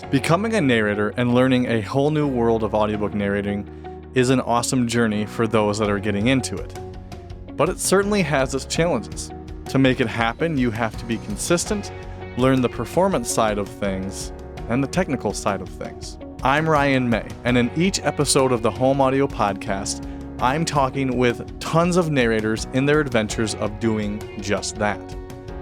Becoming a narrator and learning a whole new world of audiobook narrating is an awesome journey for those that are getting into it. But it certainly has its challenges. To make it happen, you have to be consistent, learn the performance side of things, and the technical side of things. I'm Ryan May, and in each episode of the Home Audio Podcast, I'm talking with tons of narrators in their adventures of doing just that.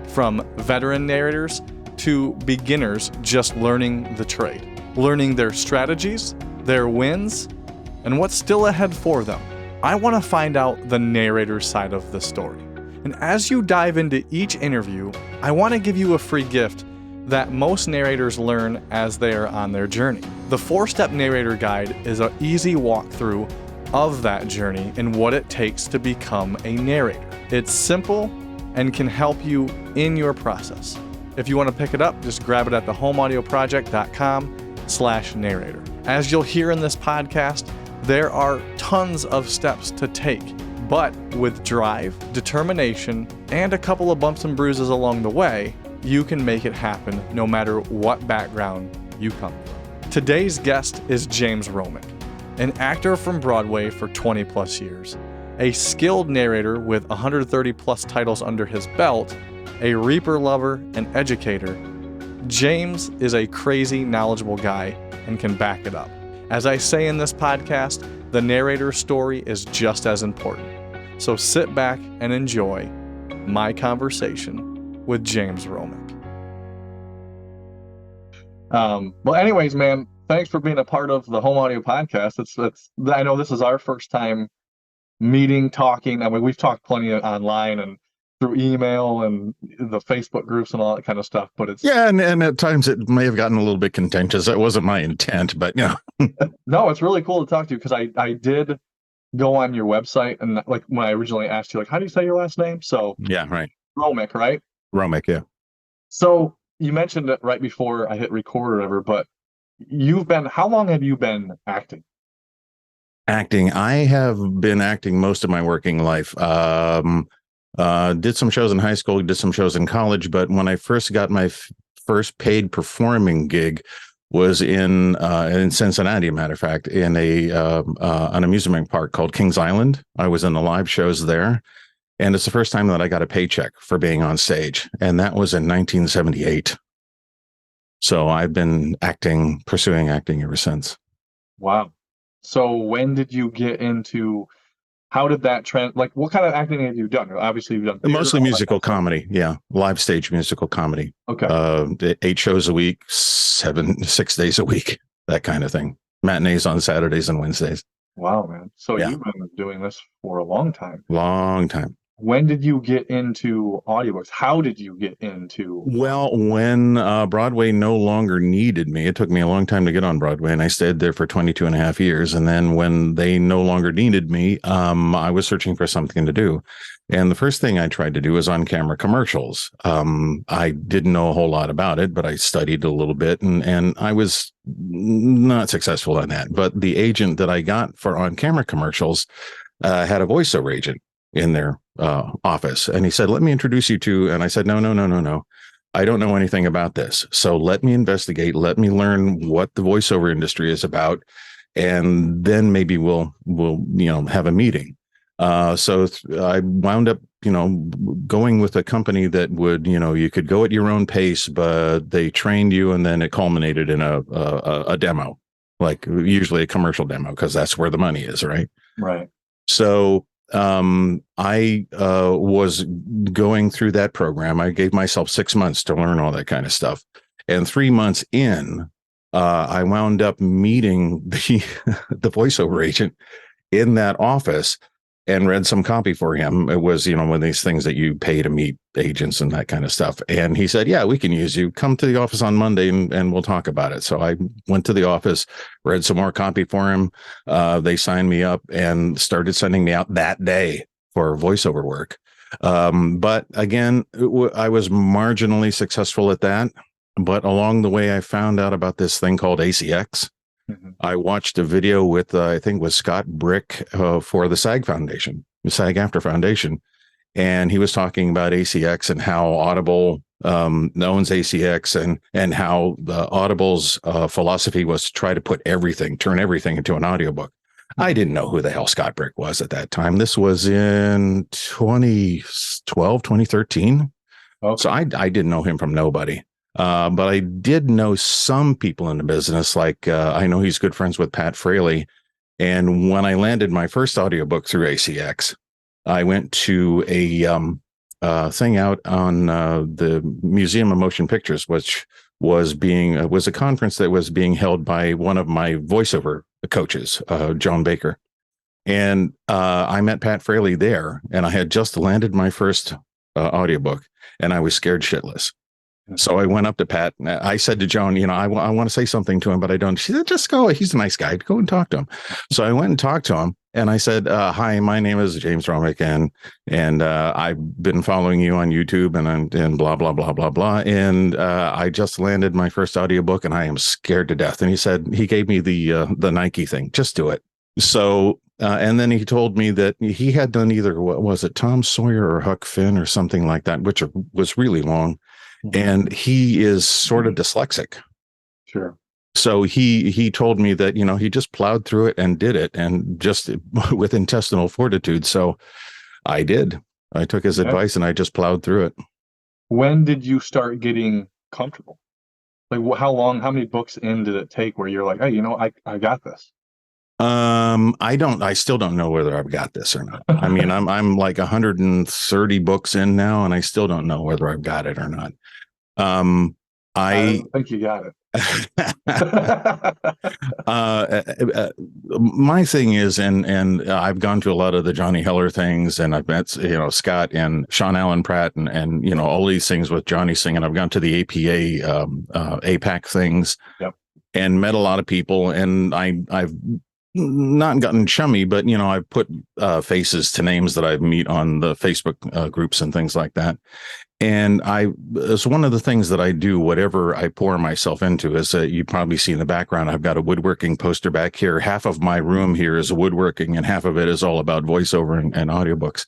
From veteran narrators to beginners just learning the trade, learning their strategies, their wins, and what's still ahead for them. I want to find out the narrator side of the story. And as you dive into each interview, I want to give you a free gift that most narrators learn as they are on their journey. The 4-Step Narrator Guide is an easy walkthrough of that journey and what it takes to become a narrator. It's simple and can help you in your process. If you want to pick it up, just grab it at thehomeaudioproject.com/narrator. As you'll hear in this podcast, there are tons of steps to take, but with drive, determination, and a couple of bumps and bruises along the way, you can make it happen no matter what background you come from. Today's guest is James Romick, an actor from Broadway for 20 plus years, a skilled narrator with 130 plus titles under his belt, a Reaper lover and educator. James is a crazy knowledgeable guy and can back it up. As I say in this podcast, the narrator's story is just as important. So sit back and enjoy my conversation with James Romick. Well, anyways, man, thanks for being a part of the Home Audio Podcast. I know this is our first time meeting, talking. I mean, we've talked plenty online and through email and the Facebook groups and all that kind of stuff, but it's and at times it may have gotten a little bit contentious. That wasn't my intent, but No, it's really cool to talk to you because I did go on your website, and like when I originally asked you, like, how do you say your last name? So yeah, right. Romick, right? Romick, yeah. So you mentioned it right before I hit record or whatever, but how long have you been acting? I have been acting most of my working life. Did some shows in high school, did some shows in college, but when I first got my first paid performing gig was in Cincinnati, matter of fact, in an amusement park called Kings Island. I was in the live shows there, and it's the first time that I got a paycheck for being on stage, and that was in 1978. So I've been pursuing acting ever since. Wow. So when did you get into? How did that trend? Like, what kind of acting have you done? Obviously, you've done theater, mostly musical comedy. Yeah, live stage musical comedy. Okay. 8 shows a week, 6 days a week, that kind of thing. Matinees on Saturdays and Wednesdays. Wow, man! So yeah. You've been doing this for a long time. Long time. When did you get into audiobooks? How did you get into? Well, when Broadway no longer needed me, it took me a long time to get on Broadway, and I stayed there for 22 and a half years. And then when they no longer needed me, I was searching for something to do. And the first thing I tried to do was on-camera commercials. I didn't know a whole lot about it, but I studied a little bit, and I was not successful in that. But the agent that I got for on-camera commercials had a voiceover agent in their office, and he said, let me introduce you to, and I said, no, I don't know anything about this, so let me investigate, let me learn what the voiceover industry is about, and then maybe we'll have a meeting. So I wound up going with a company that would, you could go at your own pace, but they trained you, and then it culminated in a demo, like usually a commercial demo, because that's where the money is, right? So I was going through that program. I gave myself 6 months to learn all that kind of stuff. And 3 months in, I wound up meeting the voiceover agent in that office and read some copy for him. It was, one of these things that you pay to meet agents and that kind of stuff. And he said, yeah, we can use you. Come to the office on Monday and we'll talk about it. So I went to the office, read some more copy for him. They signed me up and started sending me out that day for voiceover work. But again, I was marginally successful at that. But along the way, I found out about this thing called ACX. Mm-hmm. I watched a video with, I think it was Scott Brick for the SAG-AFTRA Foundation. And he was talking about ACX and how Audible owns ACX, and how the Audible's philosophy was to try to turn everything into an audiobook. I didn't know who the hell Scott Brick was at that time. This was in 2012, 2013. Okay. So I didn't know him from nobody. But I did know some people in the business. Like I know he's good friends with Pat Fraley. And when I landed my first audiobook through ACX, I went to a thing out on the Museum of Motion Pictures, which was a conference that was being held by one of my voiceover coaches, John Baker. And I met Pat Fraley there, and I had just landed my first audiobook, and I was scared shitless. So I went up to Pat and I said to Joan, I want to say something to him, but I don't. She said, just go. He's a nice guy. Go and talk to him. So I went and talked to him, and I said, hi, my name is James Romick, and I've been following you on YouTube and blah, blah, blah, blah, blah. And I just landed my first audiobook, and I am scared to death. And he gave me the Nike thing. Just do it. So and then he told me that he had done either, what was it, Tom Sawyer or Huck Finn or something like that, which was really long. And he is sort of dyslexic. Sure. So he told me that, he just plowed through it and did it, and just with intestinal fortitude. So I did. I took his advice and I just plowed through it. When did you start getting comfortable? Like how many books in did it take where you're like, hey, I got this? I still don't know whether I've got this or not. I mean, I'm like 130 books in now, and I still don't know whether I've got it or not. I think you got it. My thing is, and I've gone to a lot of the Johnny Heller things, and I've met, Scott and Sean Allen Pratt and all these things with Johnny singing. I've gone to the APA, APAC things, yep, and met a lot of people, and I've not gotten chummy, but I've put faces to names that I meet on the Facebook groups and things like that. And it's one of the things that I do, whatever I pour myself into, is you probably see in the background, I've got a woodworking poster back here. Half of my room here is woodworking, and half of it is all about voiceover and audiobooks.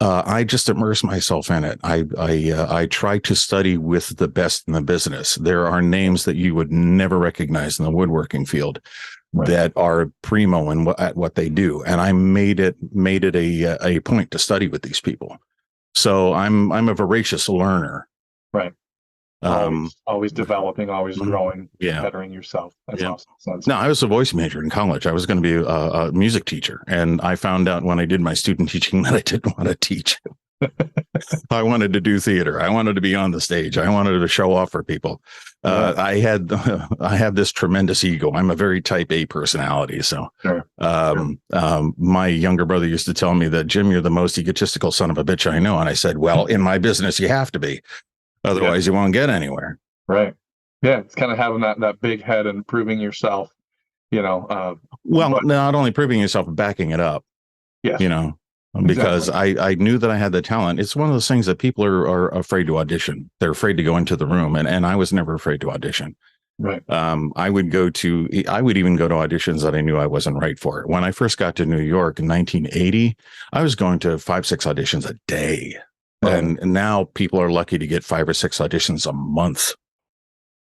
I just immerse myself in it. I try to study with the best in the business. There are names that you would never recognize in the woodworking field, right, that are primo at what they do, and I made it a point to study with these people. So I'm a voracious learner. Right. Always developing, always growing, bettering yourself. That's awesome. No, I was a voice major in college. I was going to be a music teacher, and I found out when I did my student teaching that I didn't want to teach. I wanted to do theater. I wanted to be on the stage. I wanted to show off for people. I have this tremendous ego. I'm a very type A personality. So sure. My younger brother used to tell me that, Jim, you're the most egotistical son of a bitch I know. And I said, well, in my business, you have to be. Otherwise, you won't get anywhere. Right. Yeah. It's kind of having that big head and proving yourself, well, not only proving yourself, but backing it up. Yes. Because exactly. I knew that I had the talent. It's one of those things that people are afraid to audition. They're afraid to go into the room. And I was never afraid to audition. Right. I would even go to auditions that I knew I wasn't right for. When I first got to New York in 1980, I was going to 5-6 auditions a day. Right. And now people are lucky to get 5 or 6 auditions a month.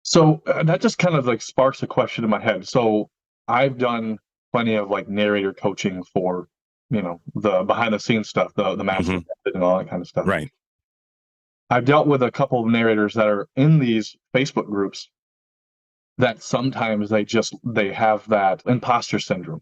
So that just kind of like sparks a question in my head. So I've done plenty of like narrator coaching for, the behind the scenes stuff, the master and all that kind of stuff. Right. I've dealt with a couple of narrators that are in these Facebook groups that sometimes they have that imposter syndrome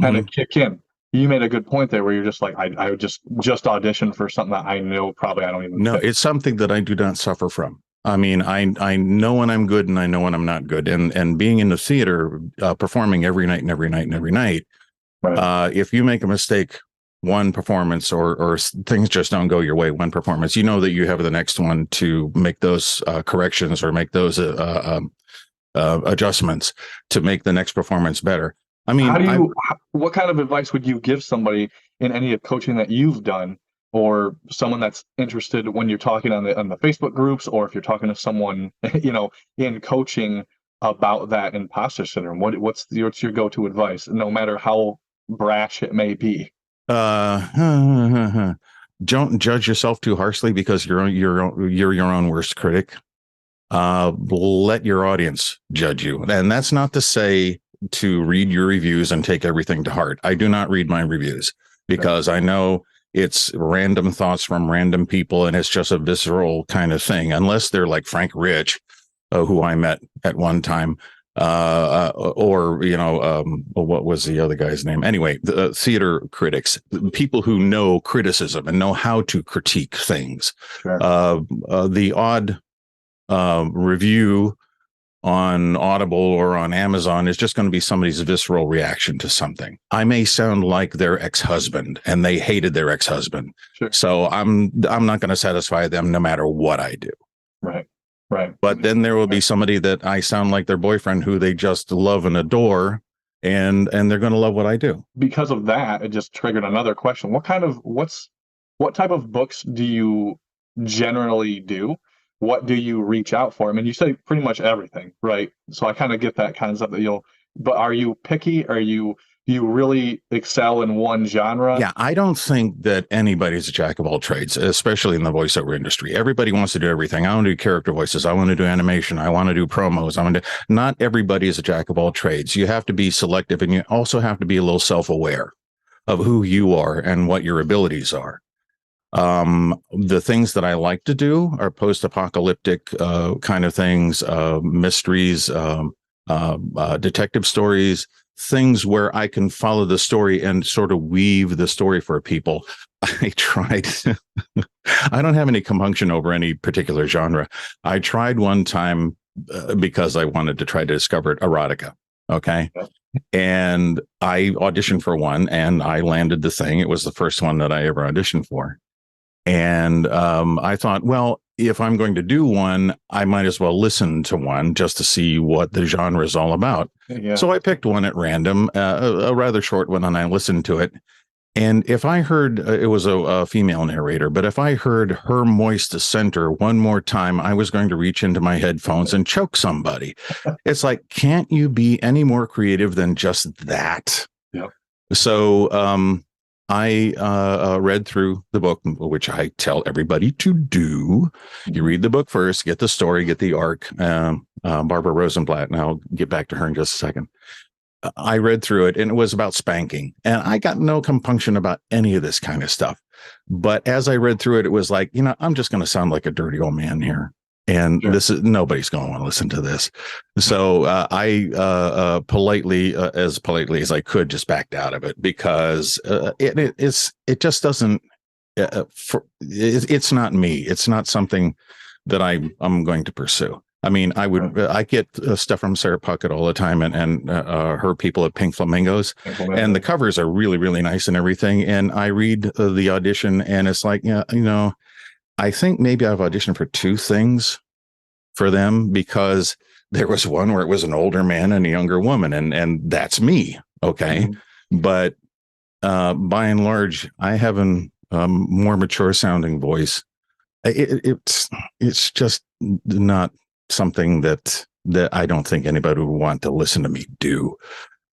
kind of kick in. You made a good point there where you're just like, I would just audition for something that I know probably I don't even No, fit. It's something that I do not suffer from. I mean, I know when I'm good and I know when I'm not good. And being in the theater, performing every night, right. If you make a mistake, one performance or things just don't go your way, one performance, you know that you have the next one to make those corrections or make those adjustments to make the next performance better. I mean, what kind of advice would you give somebody in any of coaching that you've done, or someone that's interested when you're talking on the Facebook groups, or if you're talking to someone, in coaching about that imposter syndrome? What's your go-to advice, no matter how brash it may be? don't judge yourself too harshly, because you're your own worst critic. Let your audience judge you. And that's not to say to read your reviews and take everything to heart. I do not read my reviews, because I know it's random thoughts from random people, and it's just a visceral kind of thing, unless they're like Frank Rich, who I met at one time, or what was the other guy's name? Anyway, the theater critics, people who know criticism and know how to critique things. Sure. The odd review on Audible or on Amazon is just going to be somebody's visceral reaction to something. I may sound like their ex-husband, and they hated their ex-husband. Sure. So I'm not going to satisfy them no matter what I do. Right. Right. But then there will be somebody that I sound like their boyfriend, who they just love and adore, and they're going to love what I do. Because of that, it just triggered another question. What type of books do you generally do? What do you reach out for? I mean, you say pretty much everything, right? So I kind of get that concept that but are you picky? Do you really excel in one genre? Yeah, I don't think that anybody's a jack of all trades, especially in the voiceover industry. Everybody wants to do everything. I want to do character voices. I want to do animation. I want to do promos. Not everybody is a jack of all trades. You have to be selective, and you also have to be a little self-aware of who you are and what your abilities are. The things that I like to do are post-apocalyptic kind of things, mysteries, detective stories, things where I can follow the story and sort of weave the story for people. I tried. I don't have any compunction over any particular genre. I tried one time because I wanted to try to discover erotica. Okay. And I auditioned for one, and I landed the thing. It was the first one that I ever auditioned for. And I thought, well, if I'm going to do one, I might as well listen to one just to see what the genre is all about. Yeah. So I picked one at random, a rather short one, and I listened to it. And if I heard, it was a female narrator, but if I heard her moist center one more time, I was going to reach into my headphones and choke somebody. It's like, can't you be any more creative than just that? Yeah. So I read through the book, which I tell everybody to do. You read the book first, get the story, get the arc. Barbara Rosenblatt, and I'll get back to her in just a second. I read through it, and it was about spanking, and I got no compunction about any of this kind of stuff. But as I read through it, it was like, I'm just going to sound like a dirty old man here. And sure. Nobody's going to want to listen to this. So I politely as I could, just backed out of it, because it just doesn't. It's not me. It's not something that I'm going to pursue. I mean, I get stuff from Sarah Puckett all the time, and her people at Pink Flamingos, and the covers are really, really nice and everything. And I read the audition, and it's like, I think maybe I've auditioned for two things for them, because there was one where it was an older man and a younger woman, and that's me. Okay. Mm-hmm. But by and large, I have a more mature sounding voice. It's just not something that I don't think anybody would want to listen to me do.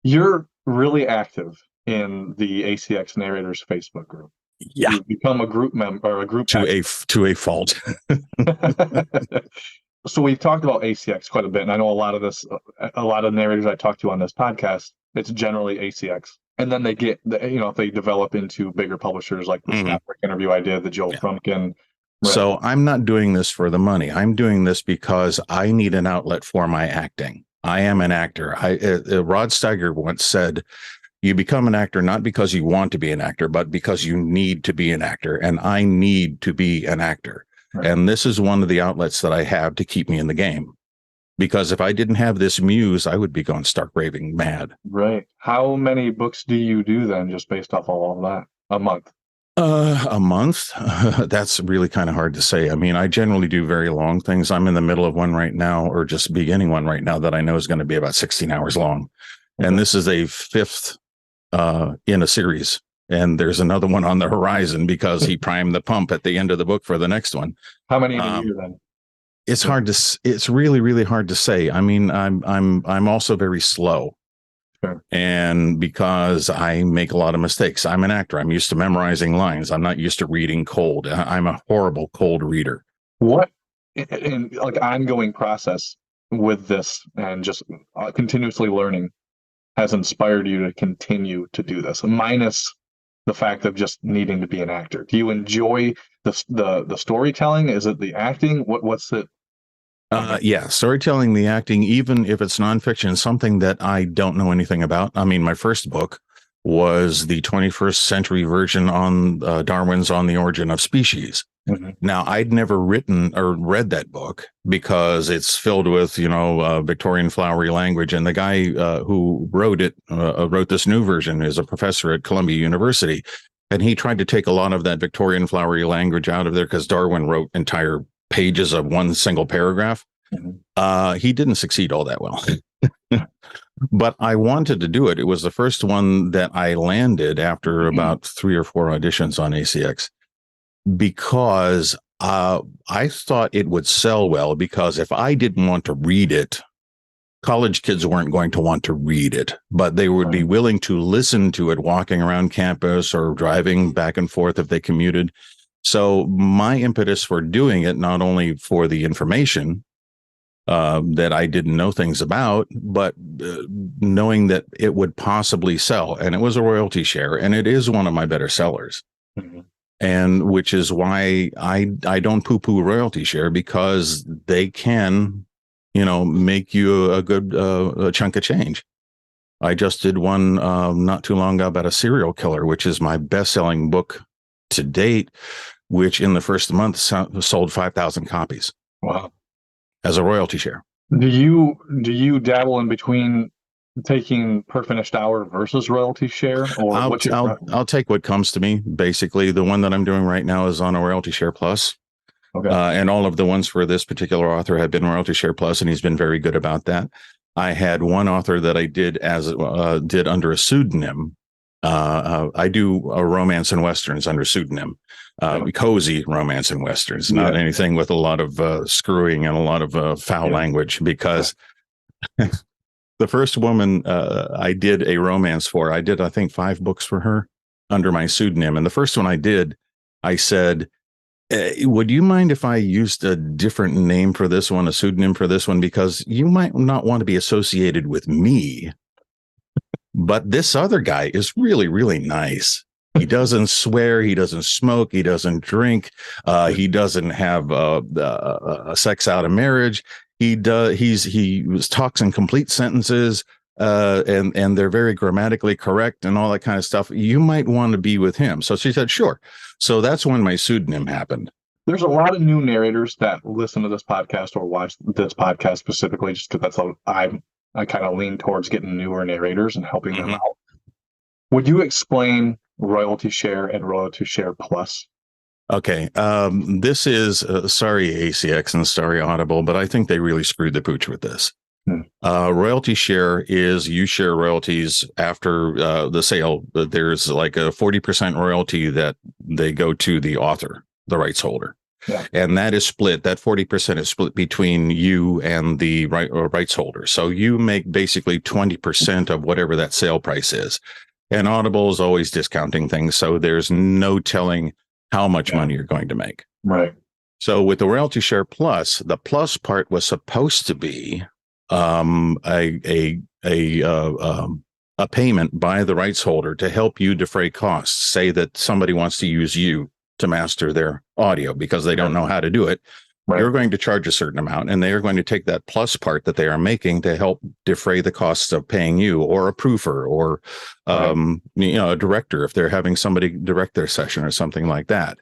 You're really active in the ACX Narrators Facebook group. Yeah, you've become a group member, or a group to a fault. So we've talked about ACX quite a bit, and I know a lot of narrators I talk to on this podcast, it's generally ACX, and then they get if they develop into bigger publishers, like the Snapwork interview I did, the Joel Frumpkin. Right. So I'm not doing this for the money. I'm doing this because I need an outlet for my acting. I am an actor. Rod Steiger once said, you become an actor not because you want to be an actor, but because you need to be an actor. And I need to be an actor. Right. And this is one of the outlets that I have to keep me in the game. Because if I didn't have this muse, I would be going stark raving mad. Right. How many books do you do then, just based off all of that? A month? A month? That's really kind of hard to say. I mean, I generally do very long things. I'm in the middle of one right now, or just beginning one right now, that I know is going to be about 16 hours long. Okay. And this is a fifth in a series. And there's another one on the horizon, because he primed the pump at the end of the book for the next one. How many in a year then? It's really, really hard to say. I mean, I'm also very slow. Sure. And because I make a lot of mistakes, I'm an actor. I'm used to memorizing lines. I'm not used to reading cold. I'm a horrible cold reader. What in like ongoing process with this and just continuously learning has inspired you to continue to do this, minus the fact of just needing to be an actor? Do you enjoy the storytelling? Is it the acting? What's it? Yeah, storytelling, the acting, even if it's nonfiction, something that I don't know anything about. I mean, my first book was the 21st century version on Darwin's On the Origin of Species. Mhm. Now, I'd never written or read that book because it's filled with, Victorian flowery language. And the guy who wrote it, wrote this new version, is a professor at Columbia University. And he tried to take a lot of that Victorian flowery language out of there because Darwin wrote entire pages of one single paragraph. Mhm. He didn't succeed all that well. But I wanted to do it. It was the first one that I landed after about 3 or 4 auditions on ACX, because I thought it would sell well, because if I didn't want to read it, college kids weren't going to want to read it, but they would be willing to listen to it walking around campus or driving back and forth if they commuted. So my impetus for doing it, not only for the information that I didn't know things about, but knowing that it would possibly sell. And it was a royalty share, and it is one of my better sellers. Mhm. And which is why I don't poo-poo royalty share, because they can, make you a good a chunk of change. I just did one not too long ago about a serial killer, which is my best-selling book to date, which in the first month sold 5,000 copies. Wow. As a royalty share. Do you dabble in between taking per finished hour versus royalty share, or what's your I'll take what comes to me. Basically, the one that I'm doing right now is on a royalty share plus. Okay. And all of the ones for this particular author have been royalty share plus, and he's been very good about that. I had one author that I did did under a pseudonym. I do romance and westerns under pseudonym, cozy romance and westerns, not anything with a lot of screwing and a lot of foul language, because the first woman I did a romance for, I did, I think, 5 books for her under my pseudonym. And the first one I did, I said, would you mind if I used a different name for this one, a pseudonym for this one? Because you might not want to be associated with me. But this other guy is really, really nice. He doesn't swear. He doesn't smoke. He doesn't drink. He doesn't have a sex out of marriage. He talks in complete sentences, and they're very grammatically correct and all that kind of stuff. You might want to be with him. So she said, sure. So that's when my pseudonym happened. There's a lot of new narrators that listen to this podcast or watch this podcast specifically, just because that's how I kind of lean towards getting newer narrators and helping them out. Would you explain royalty share and royalty share plus? Okay. This is sorry, ACX, and sorry, Audible, but I think they really screwed the pooch with this. Royalty share is you share royalties after the sale. There's like a 40% royalty that they go to the author, the rights holder. Yeah. And that is split. That 40% is split between you and the rights holder. So you make basically 20% of whatever that sale price is. And Audible is always discounting things, so there's no telling how much money you're going to make. Right. So with the royalty share plus, the plus part was supposed to be a payment by the rights holder to help you defray costs. Say that somebody wants to use you to master their audio because they don't know how to do it. Right. You're going to charge a certain amount, and they are going to take that plus part that they are making to help defray the costs of paying you, or a proofer, or a director if they're having somebody direct their session or something like that.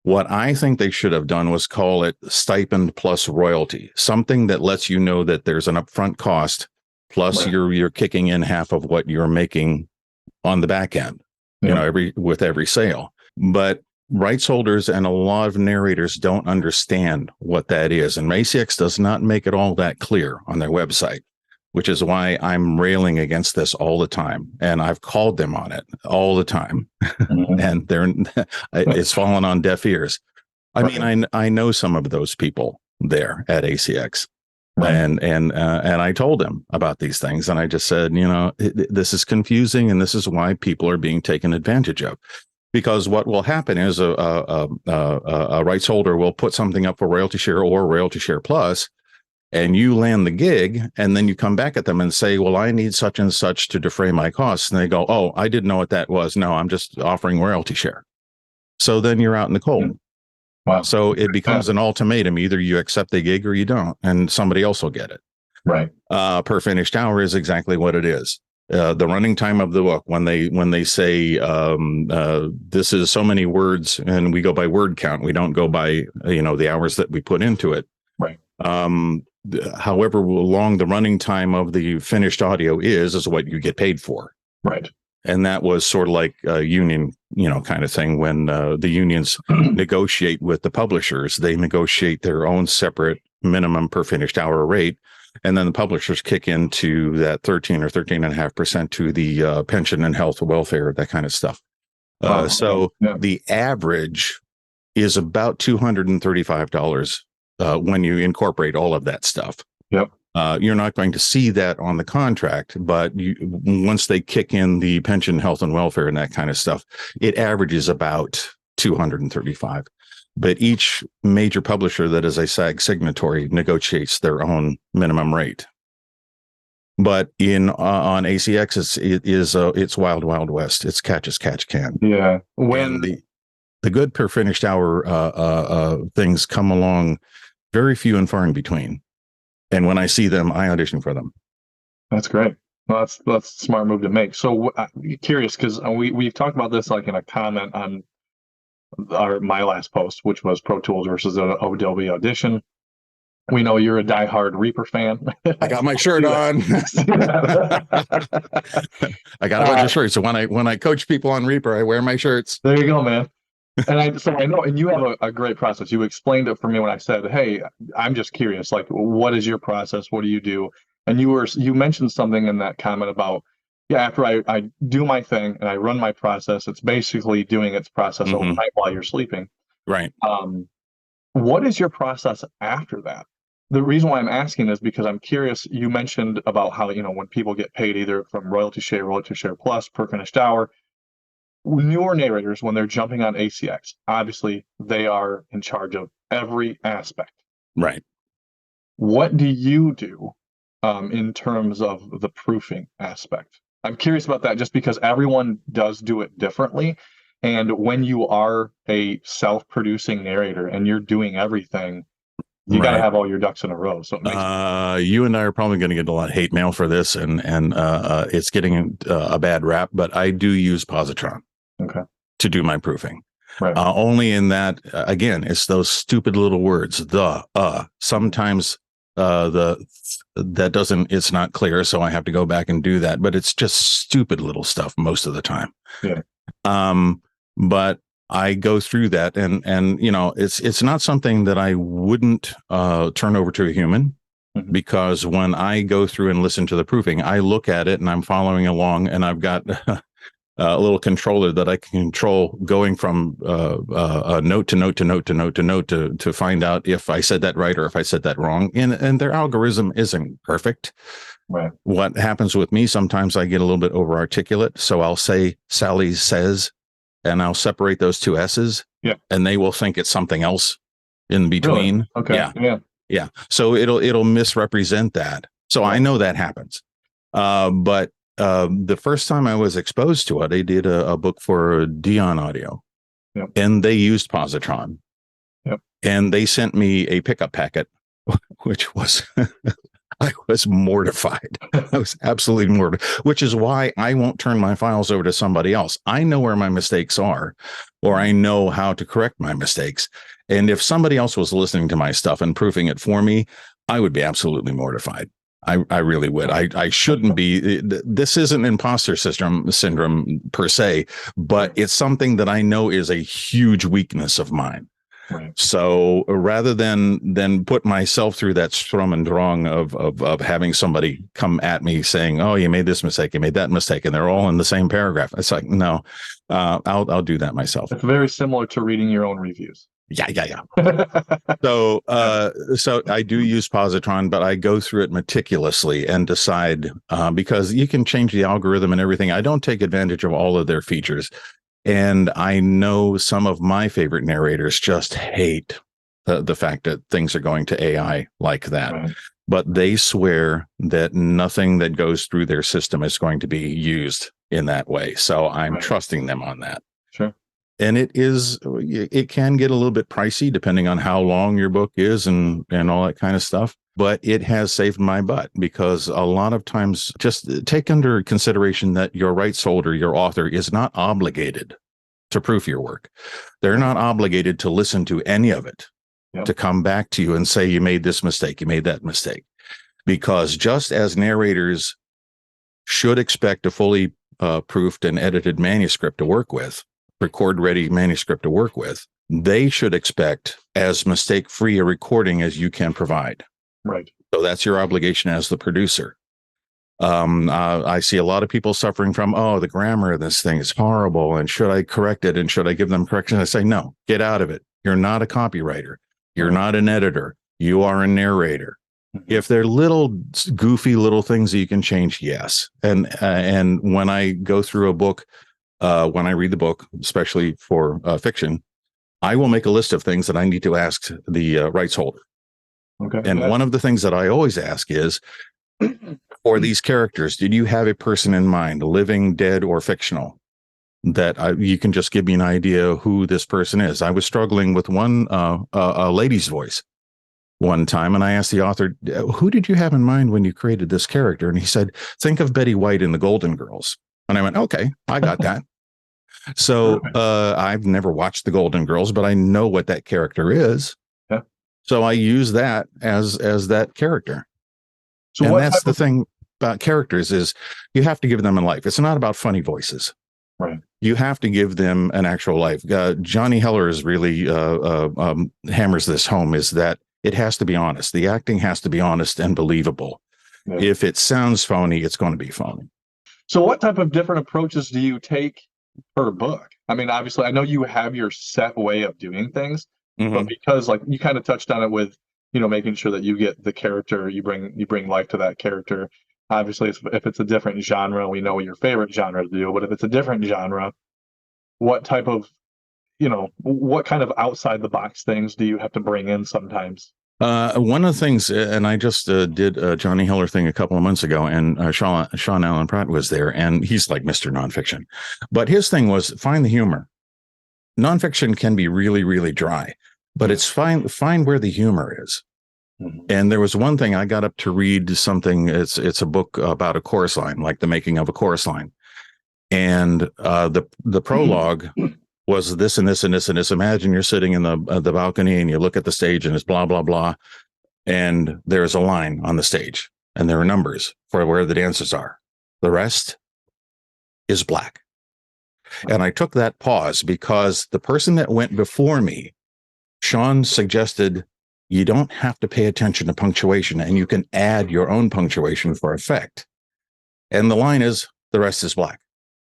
What I think they should have done was call it stipend plus royalty, something that lets you know that there's an upfront cost plus you're kicking in half of what you're making on the back end, with every sale. But rights holders and a lot of narrators don't understand what that is. And ACX does not make it all that clear on their website, which is why I'm railing against this all the time. And I've called them on it all the time. And it's fallen on deaf ears. I mean, I know some of those people there at ACX. Right. And I told him about these things, and I just said, this is confusing, and this is why people are being taken advantage of. Because what will happen is a rights holder will put something up for royalty share or royalty share plus, and you land the gig, and then you come back at them and say, well, I need such and such to defray my costs. And they go, oh, I didn't know what that was. No, I'm just offering royalty share. So then you're out in the cold. Wow. So it becomes an ultimatum. Either you accept the gig or you don't, and somebody else will get it. Right. Per finished hour is exactly what it is. The running time of the book, when they say this is so many words, and we go by word count, we don't go by the hours that we put into it. Right. However long the running time of the finished audio is what you get paid for. Right. And that was sort of like a union, kind of thing. When the unions negotiate with the publishers, they negotiate their own separate minimum per finished hour rate. And then the publishers kick into that 13 or 13.5% to the pension and health and welfare, that kind of stuff. The average is about $235 when you incorporate all of that stuff. Yep. You're not going to see that on the contract, but once they kick in the pension, health, and welfare and that kind of stuff, it averages about $235. But each major publisher that is a SAG signatory negotiates their own minimum rate. But on ACX, it's wild, wild west. It's catch as catch can. Yeah. When the good per finished hour things come along, very few and far in between. And when I see them, I audition for them. That's great. Well, that's a smart move to make. So I'm curious, because we've talked about this like in a comment on my last post, which was Pro Tools versus Adobe Audition. We know you're a diehard Reaper fan. I got my shirt on. I got a bunch of shirts. So when I coach people on Reaper, I wear my shirts. There you go, man. And I know, and you have a great process. You explained it for me when I said, hey, I'm just curious, like, what is your process? What do you do? And you mentioned something in that comment about, after I do my thing and I run my process, it's basically doing its process overnight while you're sleeping. Right. What is your process after that? The reason why I'm asking is because I'm curious. You mentioned about how, when people get paid either from royalty share plus per finished hour, newer narrators, when they're jumping on ACX, obviously they are in charge of every aspect. Right. What do you do in terms of the proofing aspect? I'm curious about that, just because everyone does do it differently. And when you are a self-producing narrator and you're doing everything, you got to have all your ducks in a row. So it makes you and I are probably going to get a lot of hate mail for this, and it's getting a bad rap. But I do use positron to do my proofing. Right. Only in that, again, it's those stupid little words. Sometimes it's not clear, so I have to go back and do that. But it's just stupid little stuff most of the time. Yeah. But I go through that, and it's not something that I wouldn't turn over to a human, because when I go through and listen to the proofing, I look at it and I'm following along, and I've got a little controller that I can control going from note to note to note to note to note to find out if I said that right or if I said that wrong. And their algorithm isn't perfect. Right. What happens with me, sometimes I get a little bit over articulate. So I'll say Sally says, and I'll separate those two S's, and they will think it's something else in between. Really? Okay. Yeah. So it'll misrepresent that. So I know that happens. But the first time I was exposed to it, I did a book for Dion Audio, and they used positron, and they sent me a pickup packet, which was I was mortified. I was absolutely mortified, which is why I won't turn my files over to somebody else. I know where my mistakes are, or I know how to correct my mistakes. And if somebody else was listening to my stuff and proofing it for me, I would be absolutely mortified. I really would. I shouldn't be. This isn't imposter syndrome per se, but it's something that I know is a huge weakness of mine. Right. So rather than put myself through that strum and drong of having somebody come at me saying, "Oh, you made this mistake, you made that mistake," and they're all in the same paragraph, it's like, no, I'll do that myself. It's very similar to reading your own reviews. Yeah. So I do use Positron, but I go through it meticulously and decide because you can change the algorithm and everything. I don't take advantage of all of their features. And I know some of my favorite narrators just hate the fact that things are going to AI like that. Right. But they swear that nothing that goes through their system is going to be used in that way. So I'm trusting them on that. Sure. And it can get a little bit pricey depending on how long your book is and all that kind of stuff. But it has saved my butt because a lot of times just take under consideration that your rights holder, your author, is not obligated to proof your work. They're not obligated to listen to any of it, to come back to you and say, you made this mistake, you made that mistake. Because just as narrators should expect a fully proofed and edited manuscript to work with, record ready manuscript to work with, they should expect as mistake free a recording as you can provide. Right. So that's your obligation as the producer. I see a lot of people suffering from, the grammar of this thing is horrible. And should I correct it? And should I give them correction? I say, no, get out of it. You're not a copywriter. You're not an editor. You are a narrator. If they're little goofy little things that you can change, yes. And when I go through a book, when I read the book, especially for fiction, I will make a list of things that I need to ask the rights holder. Okay. And one of the things that I always ask is, for these characters, did you have a person in mind, living, dead, or fictional, that you can just give me an idea who this person is? I was struggling with one a lady's voice one time, and I asked the author, who did you have in mind when you created this character? And he said, think of Betty White in the Golden Girls. And I went, okay, I got that. So I've never watched the Golden Girls, but I know what that character is. Yeah. So I use that as that character. So and that's the thing about characters is you have to give them a life. It's not about funny voices. Right. You have to give them an actual life. Johnny Hellers really hammers this home, is that it has to be honest. The acting has to be honest and believable. Yeah. If it sounds phony, it's going to be phony. So what type of different approaches do you take per book? I mean, obviously, I know you have your set way of doing things, but because like you kind of touched on it with, making sure that you get the character, you bring life to that character. Obviously, if it's a different genre, we know your favorite genre to do, but if it's a different genre, what type of, what kind of outside the box things do you have to bring in sometimes? One of the things, and I just did a Johnny Heller thing a couple of months ago, and Sean Allen Pratt was there, and he's like Mr. Nonfiction. But his thing was find the humor. Nonfiction can be really, really dry, but it's find where the humor is. And there was one thing I got up to read something. It's a book about a chorus line, like the making of a chorus line, and the prologue was this and this and this and this. Imagine you're sitting in the balcony and you look at the stage and it's blah blah blah, and there's a line on the stage and there are numbers for where the dancers are. The rest is black. And I took that pause because the person that went before me, Sean, suggested you don't have to pay attention to punctuation and you can add your own punctuation for effect. And the line is, the rest is black.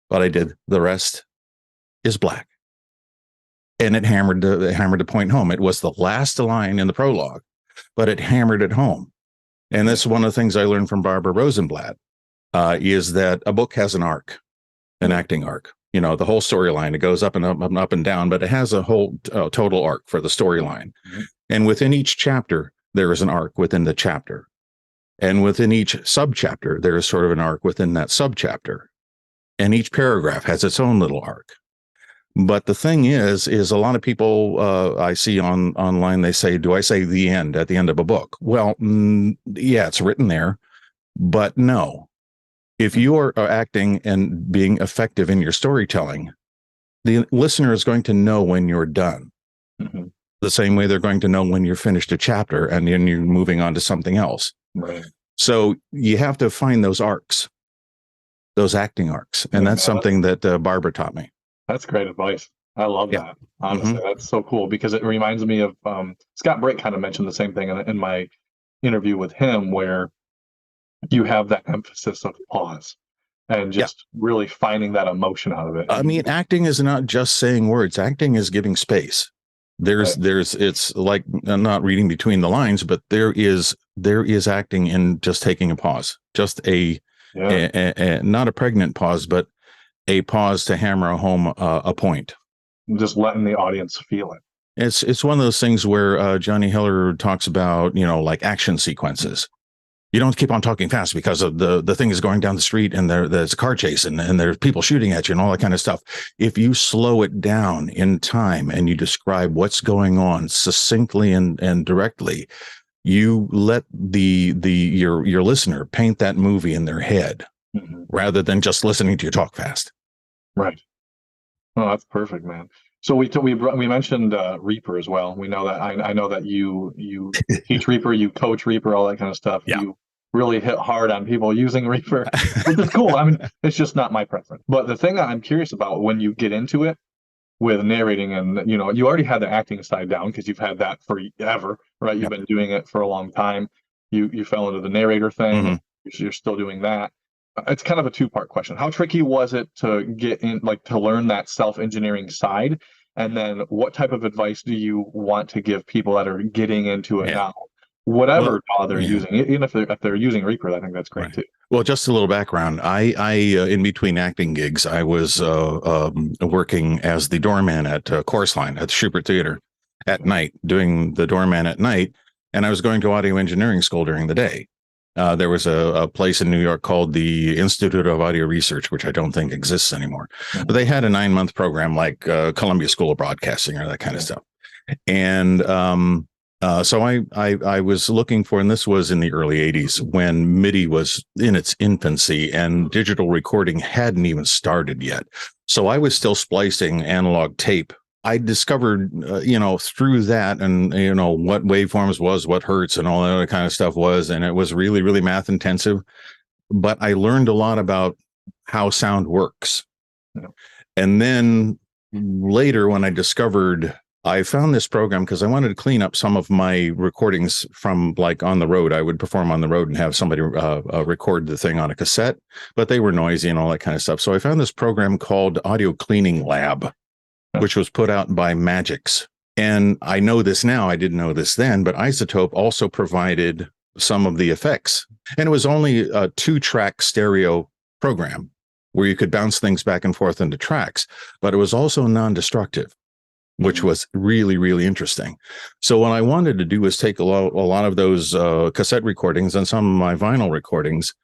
But I did, the rest is black. And it hammered the point home. It was the last line in the prologue, but it hammered it home. And that's one of the things I learned from Barbara Rosenblatt, is that a book has an arc, an acting arc. The whole storyline, it goes up and up and up and down, but it has a whole total arc for the storyline. And within each chapter, there is an arc within the chapter. And within each subchapter, there is sort of an arc within that subchapter. And each paragraph has its own little arc. But the thing is a lot of people I see online, they say, do I say the end at the end of a book? Well, yeah, it's written there, but no. If you are acting and being effective in your storytelling, the listener is going to know when you're done. The same way they're going to know when you're finished a chapter and then you're moving on to something else. Right. So you have to find those arcs, those acting arcs. And that's something that Barbara taught me. That's great advice. I love that. Honestly, that's so cool because it reminds me of Scott Brick kind of mentioned the same thing in my interview with him, where you have that emphasis of pause and just really finding that emotion out of it. I mean, acting is not just saying words. Acting is giving space. There's it's like not reading between the lines, but there is acting in just taking a pause, just a not a pregnant pause, but a pause to hammer home a point. Just letting the audience feel it. It's one of those things where Johnny Hiller talks about, like action sequences. You don't keep on talking fast because of the thing is going down the street and there's a car chase and there's people shooting at you and all that kind of stuff. If you slow it down in time and you describe what's going on succinctly and directly, you let your listener paint that movie in their head rather than just listening to you talk fast. Right. Oh, that's perfect, man. So we mentioned Reaper as well. We know that I know that you teach Reaper, you coach Reaper, all that kind of stuff. Yeah. You really hit hard on people using Reaper, which is cool. I mean, it's just not my preference. But the thing that I'm curious about when you get into it with narrating, and you already had the acting side down because you've had that forever, right? You've been doing it for a long time. You fell into the narrator thing. You're still doing that. It's kind of a two-part question. How tricky was it to get in, to learn that self-engineering side? And then what type of advice do you want to give people that are getting into it now? Whatever they're using, even if they're using Reaper, I think that's great too. Well, just a little background. I in between acting gigs, I was working as the doorman at Chorus Line at the Schubert Theater at night, doing the doorman at night. And I was going to audio engineering school during the day. There was a place in New York called the Institute of Audio Research, which I don't think exists anymore. But they had a 9-month program like Columbia School of Broadcasting or that kind of stuff. And so I was looking for, and this was in the early 80s when MIDI was in its infancy and digital recording hadn't even started yet. So I was still splicing analog tape. I discovered, through that and, what waveforms was, what hertz and all that other kind of stuff was. And it was really, really math intensive. But I learned a lot about how sound works. And then later when I found this program because I wanted to clean up some of my recordings from on the road. I would perform on the road and have somebody record the thing on a cassette, but they were noisy and all that kind of stuff. So I found this program called Audio Cleaning Lab, which was put out by Magix. And I know this now, I didn't know this then, but Isotope also provided some of the effects. And it was only a 2-track stereo program where you could bounce things back and forth into tracks, but it was also non-destructive, which was really, really interesting. So what I wanted to do was take a lot of those cassette recordings and some of my vinyl recordings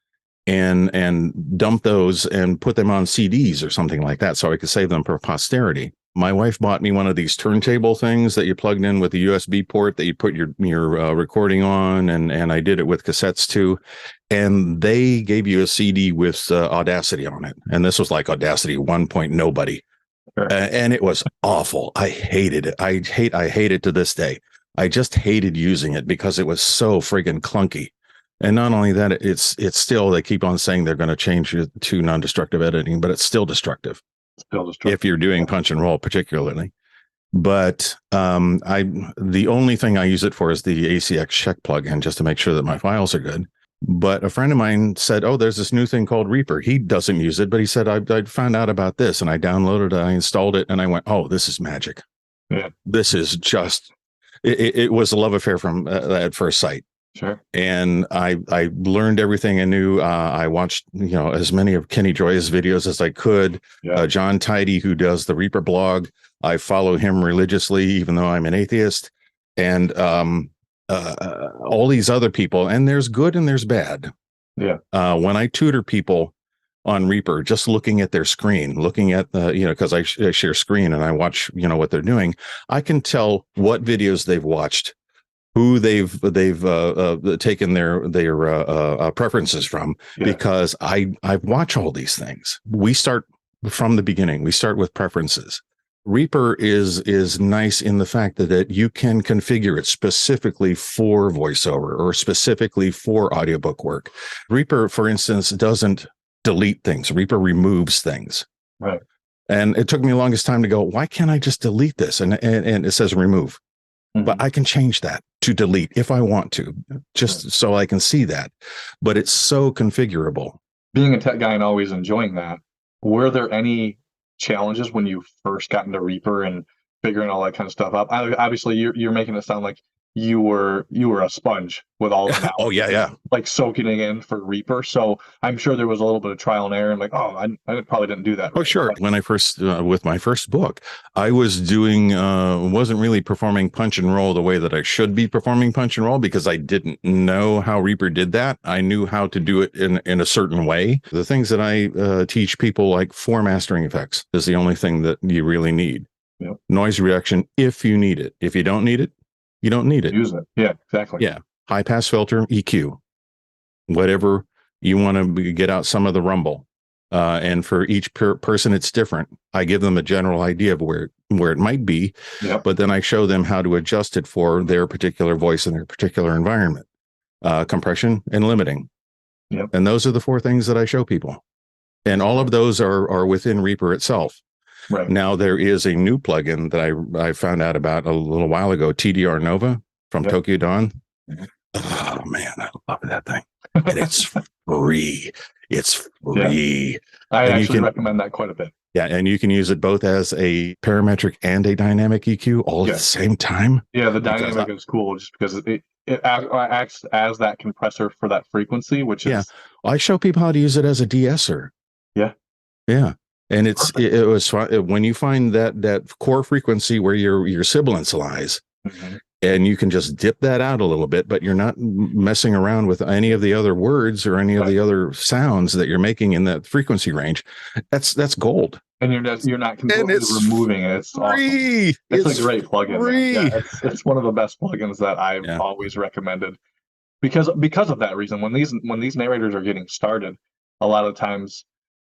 and dump those and put them on CDs or something like that so I could save them for posterity. My wife bought me one of these turntable things that you plugged in with a USB port that you put your recording on, and I did it with cassettes too. And they gave you a CD with Audacity on it, and this was like Audacity 1. Nobody, and it was awful. I hated it. I hate it to this day. I just hated using it because it was so friggin' clunky. And not only that, it's still, they keep on saying they're going to change it to non-destructive editing, but it's still destructive. If you're doing punch and roll particularly. But the only thing I use it for is the ACX check plugin just to make sure that my files are good. But a friend of mine said, oh, there's this new thing called Reaper. He doesn't use it, but he said, I found out about this and I downloaded it, I installed it, and I went, oh, this is magic. Yeah. This is just, it was a love affair from at first sight. Sure. And I learned everything I knew. I watched, as many of Kenny Joy's videos as I could. Yeah. John Tidy, who does the Reaper blog, I follow him religiously, even though I'm an atheist. And all these other people, and there's good and there's bad. Yeah. When I tutor people on Reaper, just looking at their screen, looking at the, because I share screen and I watch, what they're doing, I can tell what videos they've watched, who they've taken their preferences from, because I watch all these things. We start from the beginning. We start with preferences. Reaper is nice in the fact that you can configure it specifically for voiceover or specifically for audiobook work. Reaper, for instance, doesn't delete things. Reaper removes things. Right. And it took me the longest time to go, why can't I just delete this? And it says remove. But I can change that to delete if I want to, just so I can see that. But it's so configurable. Being a tech guy and always enjoying that, were there any challenges when you first got into Reaper and figuring all that kind of stuff up. Obviously, you're making it sound like you were a sponge with all the Oh knowledge, yeah. like soaking it in for Reaper. So I'm sure there was a little bit of trial and error, and like, oh, I probably didn't do that Oh, right. sure. But, When I first, with my first book, I was doing, wasn't really performing punch and roll the way that I should be performing punch and roll because I didn't know how Reaper did that. I knew how to do it in a certain way. The things that I teach people, like four mastering effects, is the only thing that you really need. Yep. Noise reduction, if you need it. If you don't need it, you don't need it. Use it. Yeah, exactly. Yeah. High pass filter, EQ, whatever you want to get out some of the rumble. And for each person, it's different. I give them a general idea of where it might be, Yep. but then I show them how to adjust it for their particular voice and their particular environment. Compression and limiting. Yep. And those are the four things that I show people. And all of those are within Reaper itself. Right. Now, there is a new plugin that I found out about a little while ago, TDR Nova from Tokyo Dawn. Oh, man, I love that thing. And it's free. It's free. Yeah. I actually recommend that quite a bit. Yeah, and you can use it both as a parametric and a dynamic EQ all at the same time. Yeah, the dynamic is cool just because it acts as that compressor for that frequency, which is... Yeah, I show people how to use it as a de-esser. Yeah. Yeah. And it was fun when you find that core frequency where your sibilance lies, and you can just dip that out a little bit, but you're not messing around with any of the other words or any of the other sounds that you're making in that frequency range. That's gold. And you're not completely removing it. It's free. Awesome. It's a great plugin. Free. Yeah, it's one of the best plugins that I've always recommended because of that reason. When these narrators are getting started, a lot of times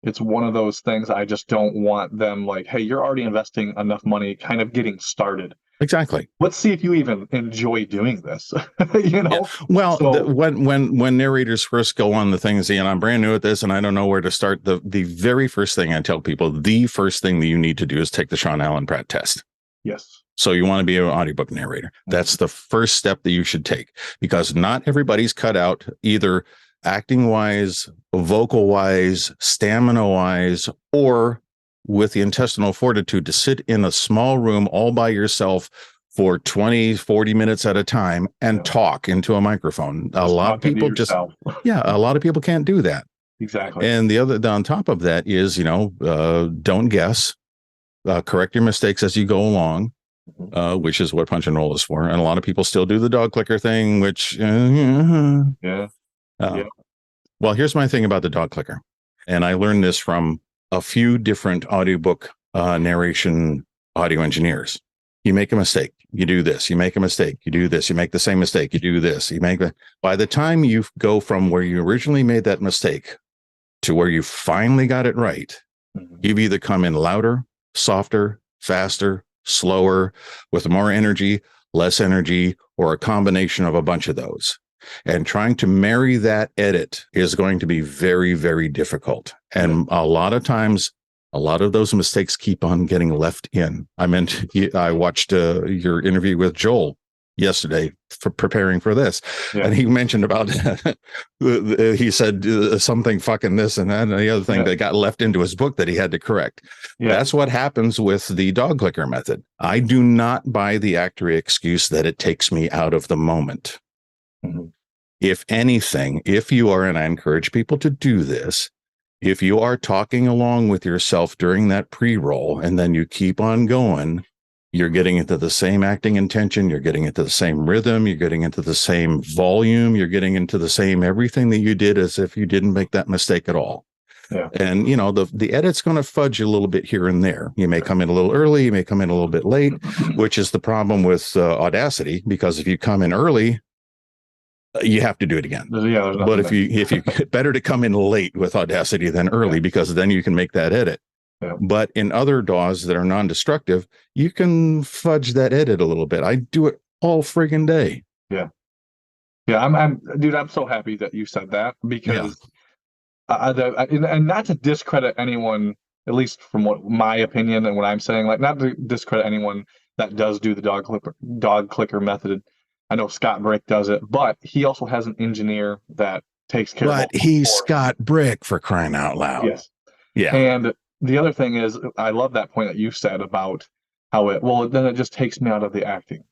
it's one of those things I just don't want them like, hey, you're already investing enough money kind of getting started. Exactly. Let's see if you even enjoy doing this. You know? Yeah. Well, when narrators first go on the things, and I'm brand new at this and I don't know where to start, the very first thing I tell people, the first thing that you need to do is take the Sean Allen Pratt test. Yes. So you want to be an audiobook narrator. That's the first step that you should take, because not everybody's cut out either acting wise, vocal wise, stamina wise, or with the intestinal fortitude to sit in a small room all by yourself for 20, 40 minutes at a time and talk into a microphone. A lot of people a lot of people can't do that. Exactly. And the other, on top of that is, don't guess, correct your mistakes as you go along. Which is what punch and roll is for. And a lot of people still do the dog clicker thing, which well, here's my thing about the dog clicker. And I learned this from a few different audiobook narration audio engineers. You make a mistake, you do this. You make a mistake, you do this. You make the same mistake, you do this. By the time you go from where you originally made that mistake to where you finally got it right, you've either come in louder, softer, faster, slower, with more energy, less energy, or a combination of a bunch of those. And trying to marry that edit is going to be very, very difficult. And a lot of times, a lot of those mistakes keep on getting left in. I watched your interview with Joel yesterday for preparing for this. And he mentioned about, he said something fucking this and that and the other thing that got left into his book that he had to correct. That's what happens with the dog clicker method. I do not buy the actor excuse that it takes me out of the moment. If anything, if you are, and I encourage people to do this, if you are talking along with yourself during that pre-roll and then you keep on going, you're getting into the same acting intention, you're getting into the same rhythm, you're getting into the same volume, you're getting into the same everything that you did as if you didn't make that mistake at all. And, the edit's going to fudge a little bit here and there. You may come in a little early, you may come in a little bit late, which is the problem with Audacity, because if you come in early, you have to do it again. But if you better to come in late with Audacity than early, because then you can make that edit. But in other DAWs that are non-destructive, you can fudge that edit a little bit. I do it all friggin' day. I'm so happy that you said that, because and not to discredit anyone, at least from what my opinion and what I'm saying, like not to discredit anyone that does do the dog clicker method. I know Scott Brick does it, but he also has an engineer that takes care of it. But he's Scott Brick, for crying out loud. Yes. Yeah. And the other thing is, I love that point that you said about well, then it just takes me out of the acting.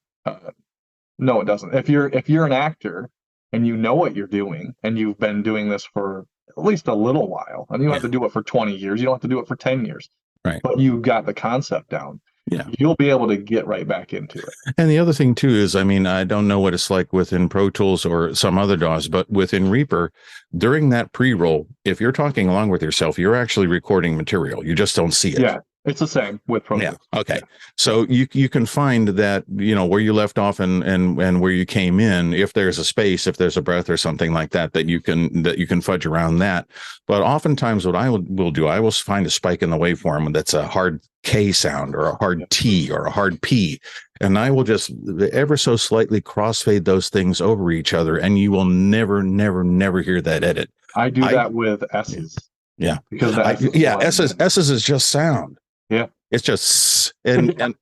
No, it doesn't. If you're an actor and you know what you're doing and you've been doing this for at least a little while, and you don't have Yeah. to do it for 20 years, you don't have to do it for 10 years, Right. but you got the concept down, Yeah. you'll be able to get right back into it. And the other thing too is, I mean, I don't know what it's like within Pro Tools or some other DAWs, but within Reaper, during that pre-roll, if you're talking along with yourself, you're actually recording material. You just don't see it. Yeah, it's the same with Pro Tools. Yeah. Okay. So you can find that, where you left off and where you came in, if there's a space, if there's a breath or something like that you can fudge around that. But oftentimes what I will do, I will find a spike in the waveform that's a hard K sound or a hard T or a hard P. And I will just ever so slightly crossfade those things over each other, and you will never, never, never hear that edit. I do that with S's. Yeah. Because S's is just sound. Yeah. It's just, and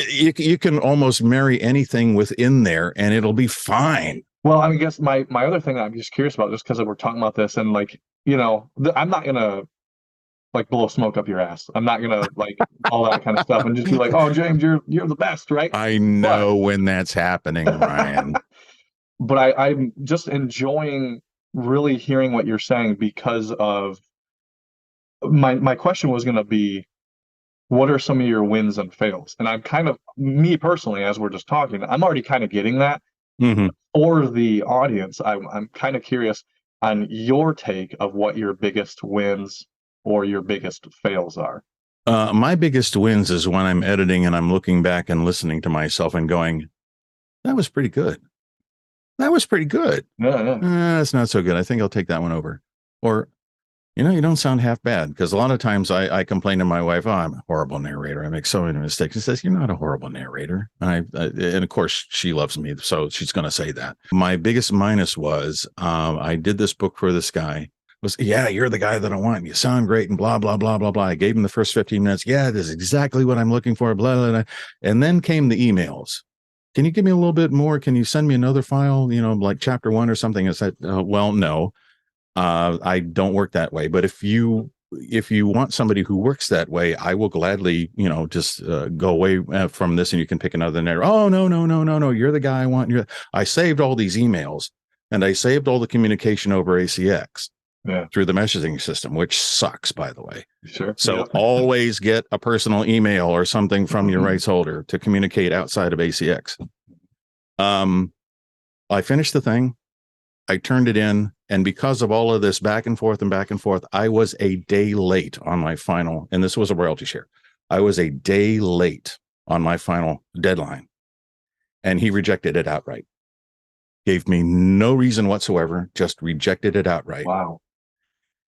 you can almost marry anything within there and it'll be fine. Well, I guess my other thing that I'm just curious about, just because we're talking about this, and like, I'm not gonna like blow smoke up your ass. I'm not gonna like all that kind of stuff and just be like, oh, James, you're the best, right? I know when that's happening, Ryan. But I'm just enjoying really hearing what you're saying, because of my question was gonna be, what are some of your wins and fails? And I'm kind of, me personally, as we're just talking, I'm already kind of getting that. Mm-hmm. For the audience, I'm kind of curious on your take of what your biggest wins or your biggest fails are. My biggest wins is when I'm editing and I'm looking back and listening to myself and going, that was pretty good. That was pretty good. Yeah. That's not so good. I think I'll take that one over. Or, you don't sound half bad. Because a lot of times I complain to my wife, oh, I'm a horrible narrator. I make so many mistakes. She says, you're not a horrible narrator. And of course, she loves me, so she's going to say that. My biggest minus was I did this book for this guy. Yeah, you're the guy that I want. You sound great and blah, blah, blah, blah, blah. I gave him the first 15 minutes. Yeah, this is exactly what I'm looking for, blah, blah, blah. And then came the emails. Can you give me a little bit more? Can you send me another file, like chapter 1 or something? I said, well, no, I don't work that way. But if you want somebody who works that way, I will gladly, just go away from this and you can pick another narrator. Oh, no. You're the guy I want. I saved all these emails and I saved all the communication over ACX. Yeah. Through the messaging system, which sucks, by the way. Sure. So always get a personal email or something from your rights holder to communicate outside of ACX. I finished the thing. I turned it in. And because of all of this back and forth, I was a day late on my final. And this was a royalty share. I was a day late on my final deadline. And he rejected it outright. Gave me no reason whatsoever, just rejected it outright. Wow.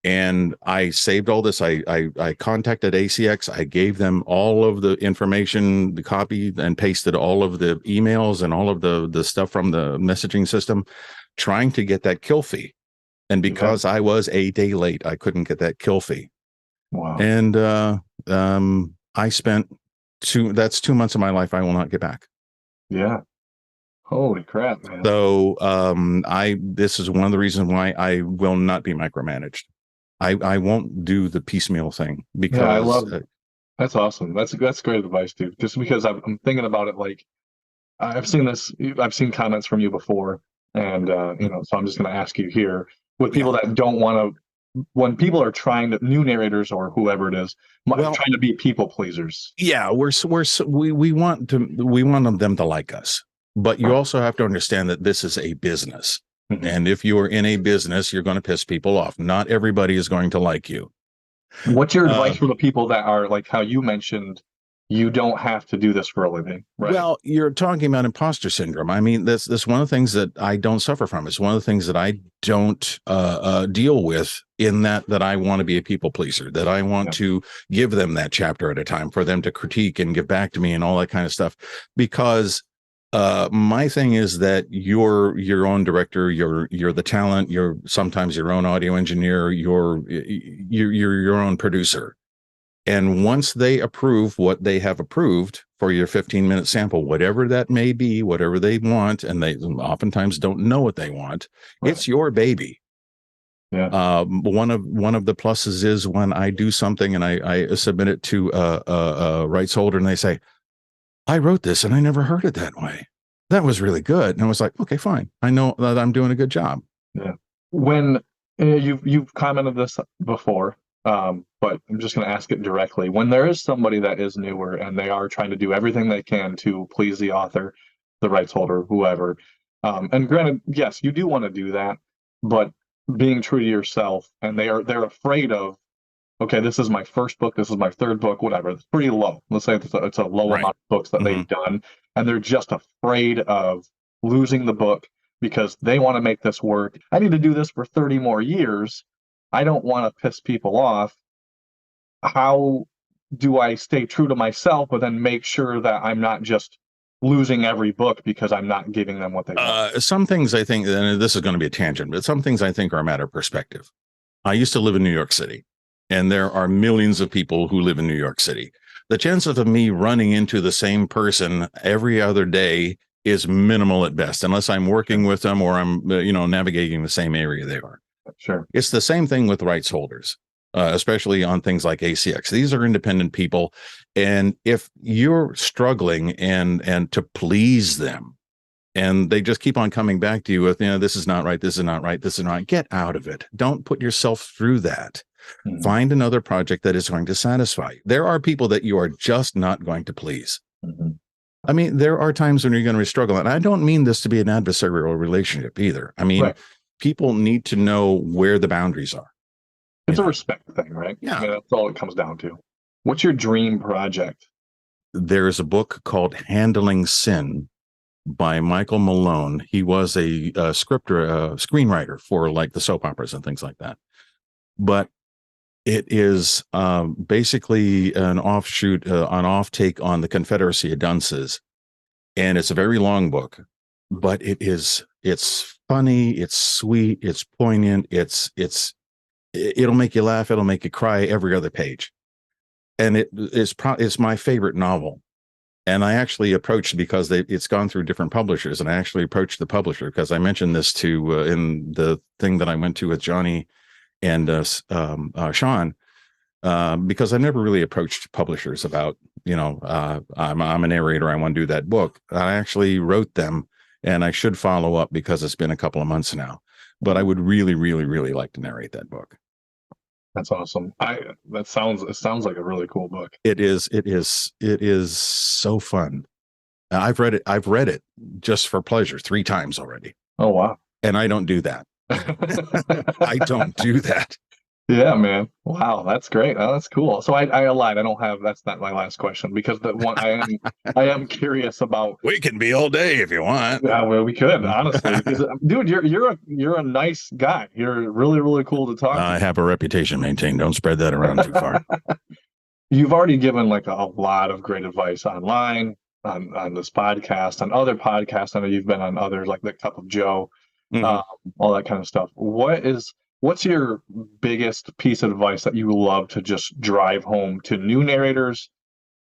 And I saved all this. I contacted ACX. I gave them all of the information, the copy, and pasted all of the emails and all of the stuff from the messaging system, trying to get that kill fee. And because I was a day late, I couldn't get that kill fee. Wow. And I spent that's 2 months of my life I will not get back. Yeah. Holy crap, man. So this is one of the reasons why I will not be micromanaged. I won't do the piecemeal thing because I love it. That's awesome. That's great advice, dude. Just because I'm thinking about it, like I've seen comments from you before, and so I'm just going to ask you here with people that don't want to. When people are new narrators or whoever it is, trying to be people pleasers. Yeah, we want them to like us, but you also have to understand that this is a business. Mm-hmm. And if you are in a business, you're going to piss people off. Not everybody is going to like you. What's your advice for the people that are like how you mentioned, you don't have to do this for a living, right? Well, you're talking about imposter syndrome. I mean, that's one of the things that I don't suffer from. It's one of the things that I don't deal with, in that I want to be a people pleaser, that I want to give them that chapter at a time for them to critique and give back to me and all that kind of stuff. Because my thing is that you're your own director, you're the talent, you're sometimes your own audio engineer, you're your own producer. And once they approve what they have approved for your 15-minute sample, whatever that may be, whatever they want, and they oftentimes don't know what they want, it's your baby. Yeah. One of the pluses is when I do something and I submit it to a rights holder and they say, I wrote this and I never heard it that way. That was really good. And I was like, okay, fine. I know that I'm doing a good job. Yeah. When you've commented this before, but I'm just going to ask it directly. When there is somebody that is newer and they are trying to do everything they can to please the author, the rights holder, whoever, and granted, yes, you do want to do that, but being true to yourself, and they're afraid of, okay, this is my first book, this is my third book, whatever. It's pretty low. Let's say it's a low Right. amount of books that they've done, and they're just afraid of losing the book because they want to make this work. I need to do this for 30 more years. I don't want to piss people off. How do I stay true to myself, but then make sure that I'm not just losing every book because I'm not giving them what they want? Some things I think, and this is going to be a tangent, but some things I think are a matter of perspective. I used to live in New York City, and there are millions of people who live in New York City. The chances of me running into the same person every other day is minimal at best, unless I'm working with them or I'm, navigating the same area they are. Sure. It's the same thing with rights holders, especially on things like ACX. These are independent people. And if you're struggling and to please them, and they just keep on coming back to you with, this is not right, this is not right, this is not right, get out of it. Don't put yourself through that. Mhm. Find another project that is going to satisfy you. There are people that you are just not going to please. Mhm. I mean, there are times when you're going to struggle. And I don't mean this to be an adversarial relationship either. I mean, Right. people need to know where the boundaries are. It's a respect thing, right? Yeah. I mean, that's all it comes down to. What's your dream project? There's a book called Handling Sin by Michael Malone. He was a screenwriter for like the soap operas and things like that. But it is basically an offshoot, an off take on the Confederacy of Dunces. And it's a very long book, but it's funny, it's sweet, it's poignant, it'll make you laugh, it'll make you cry every other page. And it's my favorite novel. And I actually approached, because it's gone through different publishers, and I actually approached the publisher because I mentioned this to in the thing that I went to with Johnny and Sean, because I never really approached publishers about, I'm a narrator, I want to do that book. I actually wrote them, and I should follow up because it's been a couple of months now. But I would really, really, really like to narrate that book. That's awesome. It sounds like a really cool book. It is so fun. I've read it just for pleasure 3 times already. Oh, wow. And I don't do that. I don't do that. Yeah, man. Wow, that's great. Oh, that's cool. So I lied. That's not my last question, because the one I am curious about. We can be all day if you want. Yeah, well, we could, honestly. Dude, you're a nice guy. You're really, really cool to talk to. I have a reputation maintained. Don't spread that around too far. You've already given like a lot of great advice online, on this podcast, on other podcasts. I know you've been on others like the Cup of Joe, all that kind of stuff. What's your biggest piece of advice that you love to just drive home to new narrators,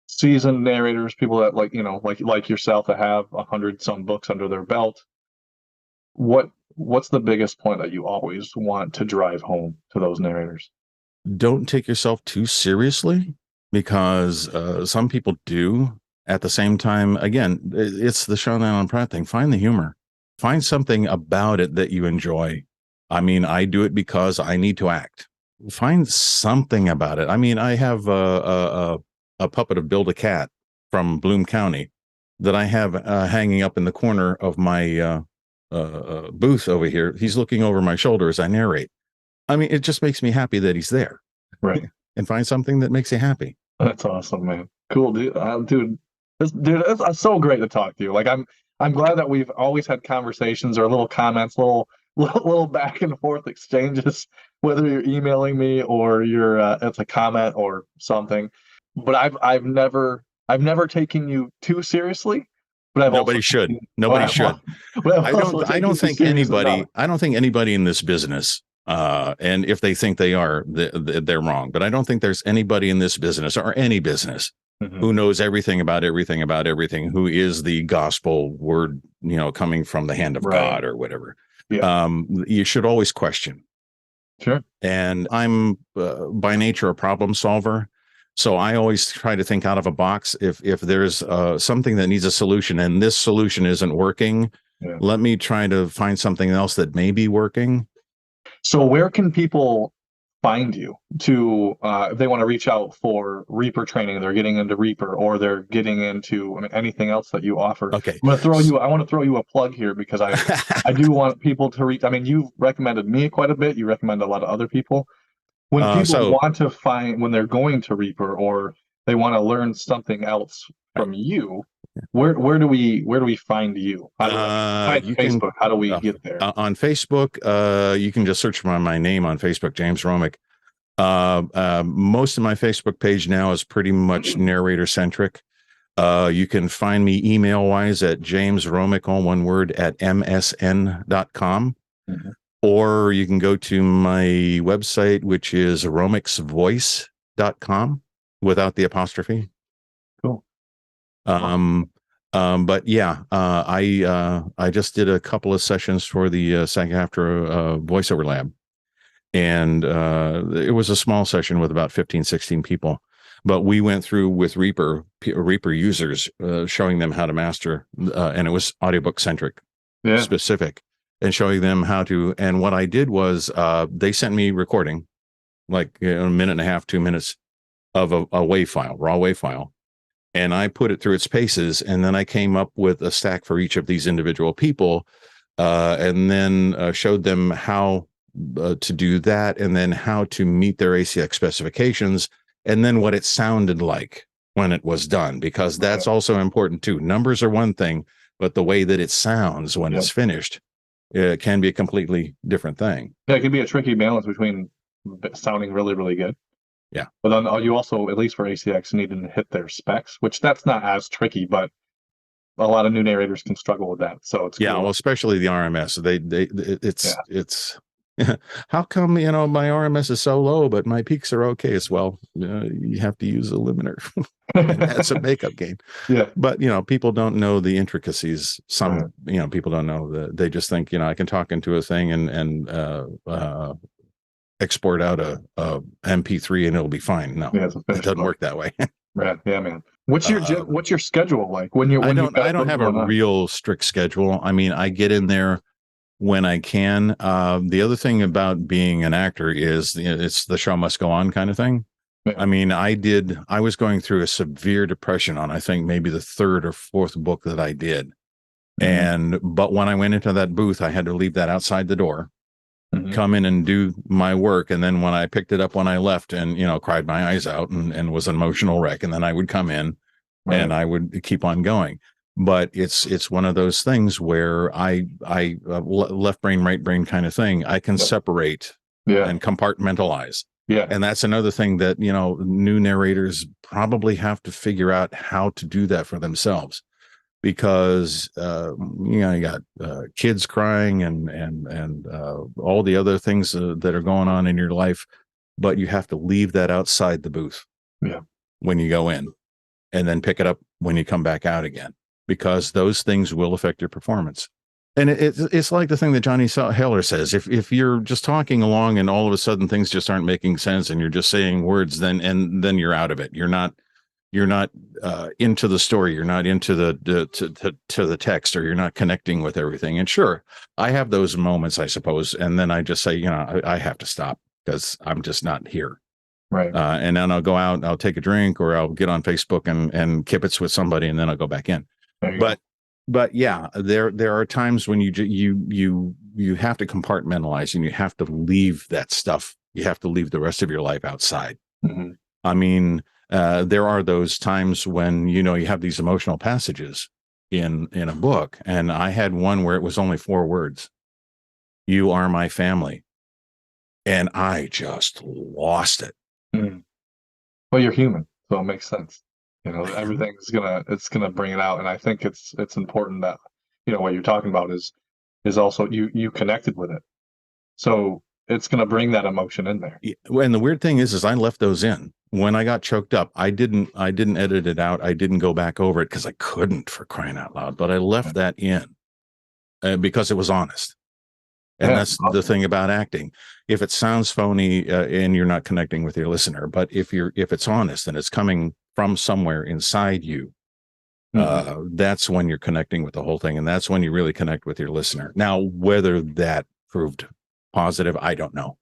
seasoned narrators, people that like yourself that have 100 some books under their belt? What's the biggest point that you always want to drive home to those narrators? Don't take yourself too seriously, because some people do. At the same time, again, it's the Sean Allen Pratt thing. Find the humor. Find something about it that you enjoy. I mean, I do it because I need to act. Find something about it. I mean, I have a puppet of Build a Cat from Bloom County that I have hanging up in the corner of my booth over here. He's looking over my shoulder as I narrate. I mean, it just makes me happy that he's there. Right. And find something that makes you happy. That's awesome, man. Cool, dude. It's so great to talk to you. Like, I'm glad that we've always had conversations or little comments, little back and forth exchanges, whether you're emailing me or it's a comment or something. But I've never taken you too seriously. But Nobody should. I don't think anybody in this business, and if they think they are, they're wrong. But I don't think there's anybody in this business or any business who knows everything about everything, who is the gospel word, coming from the hand of God or whatever. Yeah. You should always question. Sure. And I'm by nature a problem solver. So I always try to think out of a box. If there's something that needs a solution and this solution isn't working, let me try to find something else that may be working. So where can people find you to if they want to reach out for Reaper training, they're getting into Reaper, or they're getting into, I mean, anything else that you offer? Okay. I want to throw you a plug here because I do want people to reach. I mean, you've recommended me quite a bit. You recommend a lot of other people. When people want to find, when they're going to Reaper or they want to learn something else from you, where do we find you? How do we find Facebook? How do we get there? On Facebook, you can just search for my name on Facebook, James Romick. Most of my Facebook page now is pretty much narrator centric. You can find me email wise at jamesromick, all one word, at msn.com. Or you can go to my website, which is romicksvoice.com without the apostrophe. Cool. But yeah, I just did a couple of sessions for the SAG-AFTRA voiceover lab, and it was a small session with about 15, 16 people. But we went through with Reaper users, showing them how to master, and it was audiobook centric, specific, and showing them how to. And what I did was they sent me recording, like a minute and a half, 2 minutes of a WAV file, raw WAV file. And I put it through its paces, and then I came up with a stack for each of these individual people, and then showed them how to do that, and then how to meet their ACX specifications, and then what it sounded like when it was done, because that's also important too. Numbers are one thing, but the way that it sounds when it's finished can be a completely different thing. Yeah, it can be a tricky balance between sounding really, really good. Yeah. But then you also, at least for ACX, need to hit their specs, which that's not as tricky, but a lot of new narrators can struggle with that. So it's cool. Well, especially the RMS. It's how come, my RMS is so low, but my peaks are okay as well? You have to use a limiter and add some makeup gain. Yeah. But, people don't know the intricacies. Some, people don't know that. They just think, I can talk into a thing and export out a MP3 and it'll be fine. No, it doesn't work that way. Right. Yeah, man. What's your schedule like when I don't have a real strict schedule. I mean, I get in there when I can. The other thing about being an actor is it's the show must go on kind of thing. Yeah. I mean, I was going through a severe depression on, I think, maybe the third or fourth book that I did. But when I went into that booth, I had to leave that outside the door, come in and do my work. And then when I picked it up when I left and, cried my eyes out and was an emotional wreck, and then I would come in and I would keep on going. But it's one of those things where I left brain, right brain kind of thing. I can separate and compartmentalize. Yeah. And that's another thing that, new narrators probably have to figure out how to do that for themselves. Because you got kids crying and all the other things that are going on in your life, but you have to leave that outside the booth when you go in, and then pick it up when you come back out again, because those things will affect your performance. And it's like the thing that Johnny Heller says: if you're just talking along and all of a sudden things just aren't making sense and you're just saying words, then you're out of it. You're not into the story. You're not into the text, or you're not connecting with everything. And sure, I have those moments, I suppose. And then I just say, I have to stop because I'm just not here. Right. And then I'll go out and I'll take a drink, or I'll get on Facebook and kibitz with somebody, and then I'll go back in. But yeah, there are times when you have to compartmentalize, and you have to leave that stuff. You have to leave the rest of your life outside. I mean, there are those times when, you have these emotional passages in a book. And I had one where it was only 4 words. You are my family. And I just lost it. Well, you're human, so it makes sense. Everything's it's gonna bring it out. And I think it's important that, what you're talking about is also you connected with it. So it's going to bring that emotion in there. And the weird thing is I left those in. When I got choked up, I didn't edit it out. I didn't go back over it because I couldn't, for crying out loud. But I left that in because it was honest. And Yeah, that's the thing about acting. If it sounds phony and you're not connecting with your listener, but if it's honest and it's coming from somewhere inside you, that's when you're connecting with the whole thing. And that's when you really connect with your listener. Now, whether that proved positive, I don't know.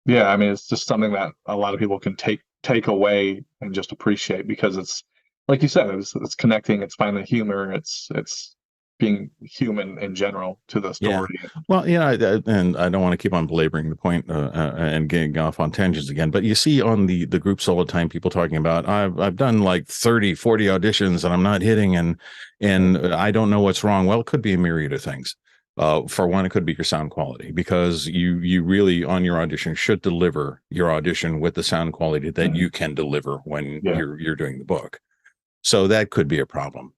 Yeah, I mean, it's just something that a lot of people can take away and just appreciate, because it's like you said, it's connecting, it's finding humor, it's being human in general to the story. Yeah. Well, and I don't want to keep on belaboring the point and getting off on tangents again, but you see on the groups all the time, people talking about, I've done like 30, 40 auditions and I'm not hitting, and I don't know what's wrong. Well, it could be a myriad of things. For one, it could be your sound quality, because you really on your audition should deliver your audition with the sound quality that you can deliver when you're doing the book. So that could be a problem.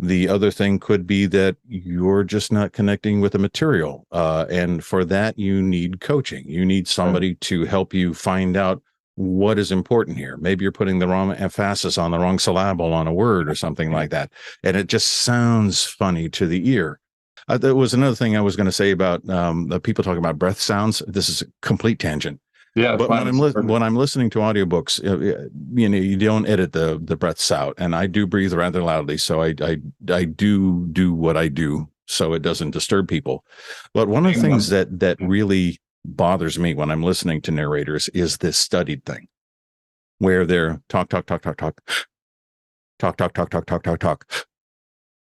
The other thing could be that you're just not connecting with the material. And for that, you need coaching. You need somebody to help you find out what is important here. Maybe you're putting the wrong emphasis on the wrong syllable on a word or something like that. And it just sounds funny to the ear. There was another thing I was going to say about the people talking about breath sounds. This is a complete tangent. Yeah, but when I'm listening to audiobooks, you don't edit the breaths out, and I do breathe rather loudly, so I do what I do so it doesn't disturb people. But one of the things that really bothers me when I'm listening to narrators is this studied thing, where they're talk.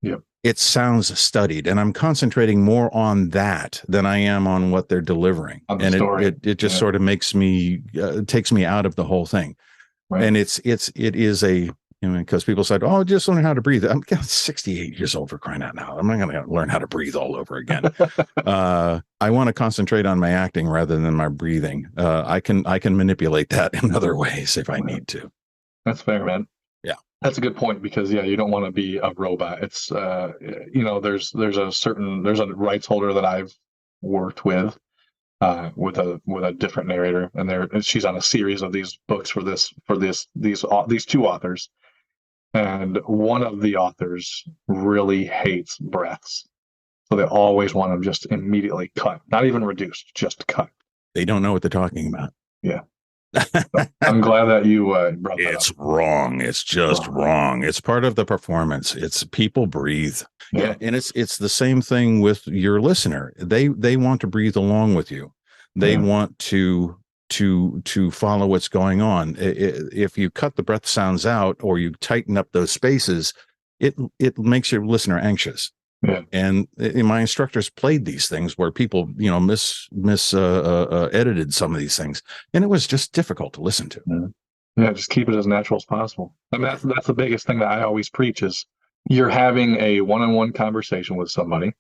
Yep. It sounds studied, and I'm concentrating more on that than I am on what they're delivering. And it just sort of makes me takes me out of the whole thing. Right. And it is a, because people said, "Oh, just learn how to breathe." I'm 68 years old, for crying out loud. I'm not going to learn how to breathe all over again. I want to concentrate on my acting rather than my breathing. I can manipulate that in other ways if I need to. That's fair, man. Yeah. That's a good point, because you don't want to be a robot. It's there's a rights holder that I've worked with a different narrator, and she's on a series of these books for these two authors, and one of the authors really hates breaths, so they always want them just immediately cut, not even reduced, just cut. They don't know what they're talking about. Yeah. I'm glad that you brought that up. It's wrong. It's just wrong. It's part of the performance. It's people breathe. Yeah. And it's the same thing with your listener. They want to breathe along with you. They want to follow what's going on. If you cut the breath sounds out or you tighten up those spaces, it makes your listener anxious. Yeah. And my instructors played these things where people, edited some of these things, and it was just difficult to listen to. Yeah, just keep it as natural as possible. I mean, that's the biggest thing that I always preach is you're having a one-on-one conversation with somebody.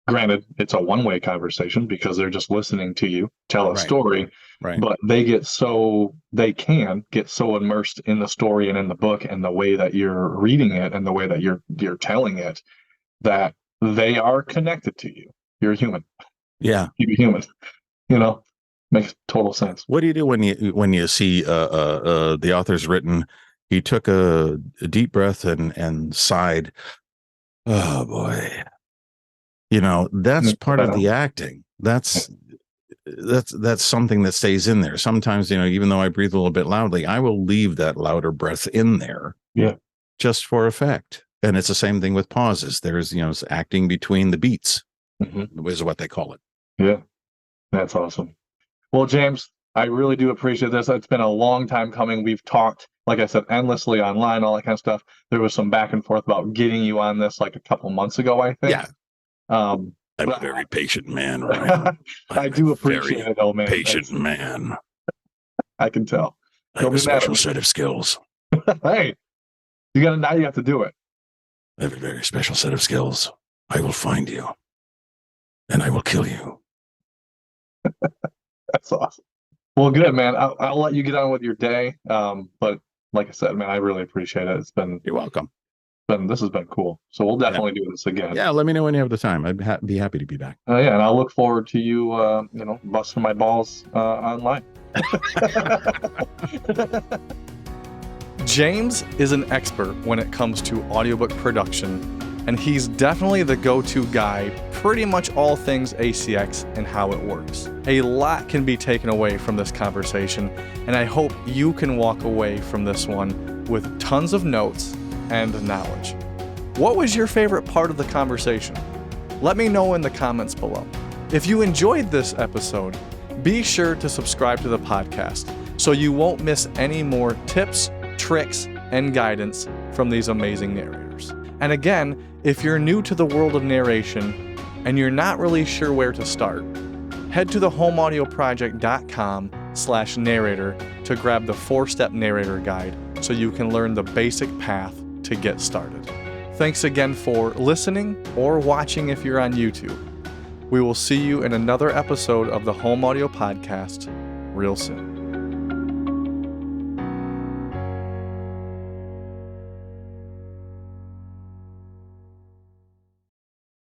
Granted, it's a one-way conversation because they're just listening to you tell a story, but they can get so immersed in the story and in the book and the way that you're reading it and the way that you're telling it, that they are connected to you. You're a human. Yeah. You're human. Makes total sense. What do you do when you see the author's written, he took a deep breath and sighed? Oh boy. That's part of the acting. That's something that stays in there. Sometimes, even though I breathe a little bit loudly, I will leave that louder breath in there. Yeah. Just for effect. And it's the same thing with pauses. There's, acting between the beats, is what they call it. Yeah, that's awesome. Well, James, I really do appreciate this. It's been a long time coming. We've talked, like I said, endlessly online, all that kind of stuff. There was some back and forth about getting you on this like a couple months ago, I think. Yeah. I'm a very patient man, right? I do appreciate it, though, man. Patient man. I can tell. I have a special set of skills. Hey, now you have to do it. I have a very special set of skills. I will find you, and I will kill you. That's awesome. Well, good, man. I'll let you get on with your day. But like I said, man, I really appreciate it. You're welcome. This has been cool. So we'll definitely do this again. Yeah, let me know when you have the time. I'd be happy to be back. Yeah, and I'll look forward to you, busting my balls online. James is an expert when it comes to audiobook production and he's definitely the go-to guy, pretty much all things ACX and how it works. A lot can be taken away from this conversation, and I hope you can walk away from this one with tons of notes and knowledge. What was your favorite part of the conversation? Let me know in the comments below. If you enjoyed this episode, be sure to subscribe to the podcast so you won't miss any more tips, tricks, and guidance from these amazing narrators. And again, if you're new to the world of narration and you're not really sure where to start, head to the homeaudioproject.com/narrator to grab the 4-step narrator guide so you can learn the basic path to get started. Thanks again for listening or watching if you're on YouTube. We will see you in another episode of the Home Audio Podcast real soon.